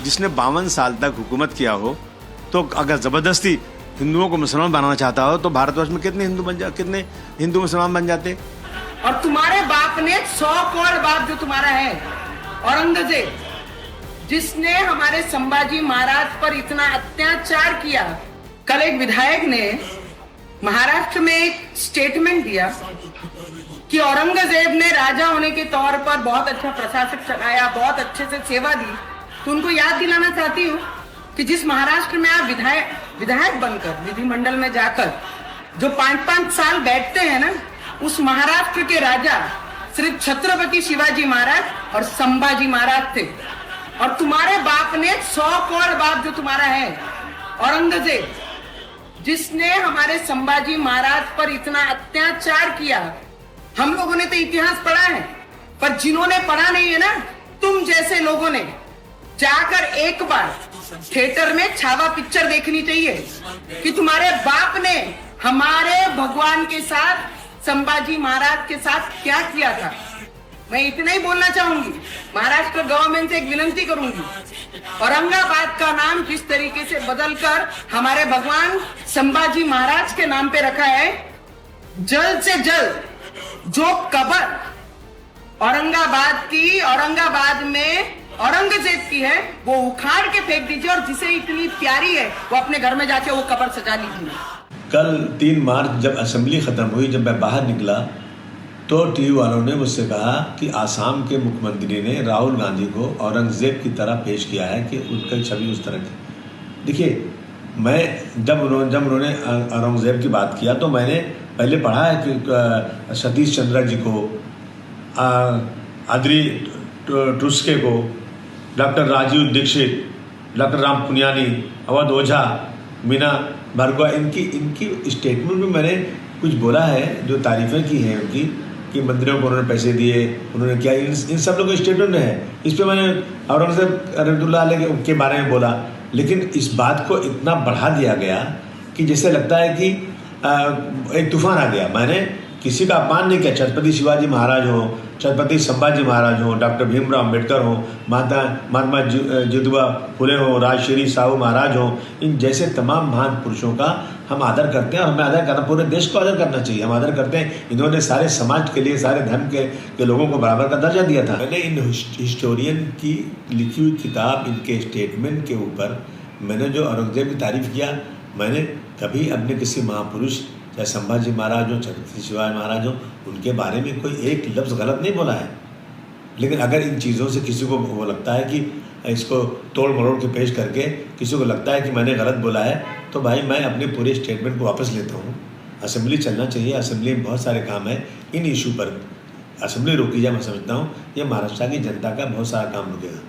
जिसने 52 साल तक हुकूमत किया हो, तो अगर ज़बरदस्ती हिंदुओं को मुसलमान बनाना चाहता हो तो भारतवर्ष में कितने हिंदू मुसलमान बन जाते। और तुम्हारे बाप ने 100 करोड़ बाप जो तुम्हारा है औरंगजेब, जिसने हमारे संभाजी महाराज पर इतना अत्याचार किया। कल एक विधायक ने महाराष्ट्र में एक स्टेटमेंट दिया कि औरंगजेब ने राजा होने के तौर पर बहुत अच्छा प्रशासक चलाया, बहुत अच्छे से सेवा दी। तो उनको याद दिलाना चाहती हूँ कि जिस महाराष्ट्र में आप विधायक बनकर विधिमंडल में जाकर जो 5-5 साल बैठते हैं ना, उस महाराष्ट्र के राजा सिर्फ छत्रपति शिवाजी महाराज और संभाजी महाराज थे। और तुम्हारे बाप ने 100 करोड़ बाप जो तुम्हारा है औरंगजेब, जिसने हमारे संभाजी महाराज पर इतना अत्याचार किया। हम लोगों ने तो इतिहास पढ़ा है, पर जिन्होंने पढ़ा नहीं है ना, तुम जैसे लोगों ने जाकर एक बार थिएटर में छावा पिक्चर देखनी चाहिए कि तुम्हारे बाप ने हमारे भगवान के साथ, संभाजी महाराज के साथ क्या किया था। मैं इतना ही बोलना चाहूंगी, महाराष्ट्र गवर्नमेंट से एक विनती करूंगी, औरंगाबाद का नाम जिस तरीके से बदलकर हमारे भगवान संभाजी महाराज के नाम पे रखा है, जल्द से जल्द जो कब्र औरंगाबाद में औरंगजेब की है वो उखाड़ के फेंक दीजिए, और जिसे इतनी प्यारी है वो अपने घर में जाके वो कब्र सजा लीजिए। कल 3 मार्च जब असेंबली ख़त्म हुई, जब मैं बाहर निकला तो टीवी वालों ने मुझसे कहा कि आसाम के मुख्यमंत्री ने राहुल गांधी को औरंगजेब की तरह पेश किया है कि उनकी छवि उस तरह की। देखिए, मैं जब उन्होंने औरंगजेब की बात किया तो मैंने पहले पढ़ा है कि सतीश चंद्र जी को, आदरी टुस्के को, डॉक्टर राजीव दीक्षित, डॉक्टर राम पुनियानी, अवध ओझा, मीना भार्गवा, इनकी स्टेटमेंट में मैंने कुछ बोला है, जो तारीफ़ें की हैं उनकी, कि मंदिरों को उन्होंने पैसे दिए, उन्होंने क्या, इन सब लोगों के स्टेटमेंट में है। इस पर मैंने औरंगजेब रहमतुल्लाह अलैह के बारे में बोला, लेकिन इस बात को इतना बढ़ा दिया गया कि जैसे लगता है कि एक तूफान आ गया। मैंने किसी का अपमान नहीं किया, छत्रपति शिवाजी महाराज हो, छत्रपति संभाजी महाराज हो, डॉक्टर भीमराव अम्बेडकर हो, महात्मा ज्योतिबा फुले हो, राजश्री साहू महाराज हो, इन जैसे तमाम महान पुरुषों का हम आदर करते हैं और हमें आदर करना, पूरे देश को आदर करना चाहिए। हम आदर करते हैं, इन्होंने सारे समाज के लिए, सारे धर्म के लोगों को बराबर का दर्जा दिया था। मैंने इन हिस्टोरियन की लिखी हुई किताब, इनके स्टेटमेंट के ऊपर मैंने जो औरंगजेब की तारीफ़ किया, मैंने कभी अपने किसी महापुरुष, चाहे संभाजी महाराज हो, छत्रपति शिवाजी महाराज हो, उनके बारे में कोई एक लफ्ज़ गलत नहीं बोला है। लेकिन अगर इन चीज़ों से किसी को वो लगता है कि इसको तोड़ मरोड़ के पेश करके किसी को लगता है कि मैंने गलत बोला है, तो भाई मैं अपने पूरे स्टेटमेंट को वापस लेता हूँ। असेंबली चलना चाहिए, असेंबली में बहुत सारे काम है। इन इशू पर असेंबली रोकी जाए, मैं समझता हूँ ये महाराष्ट्र की जनता का बहुत सारा काम रुकेगा।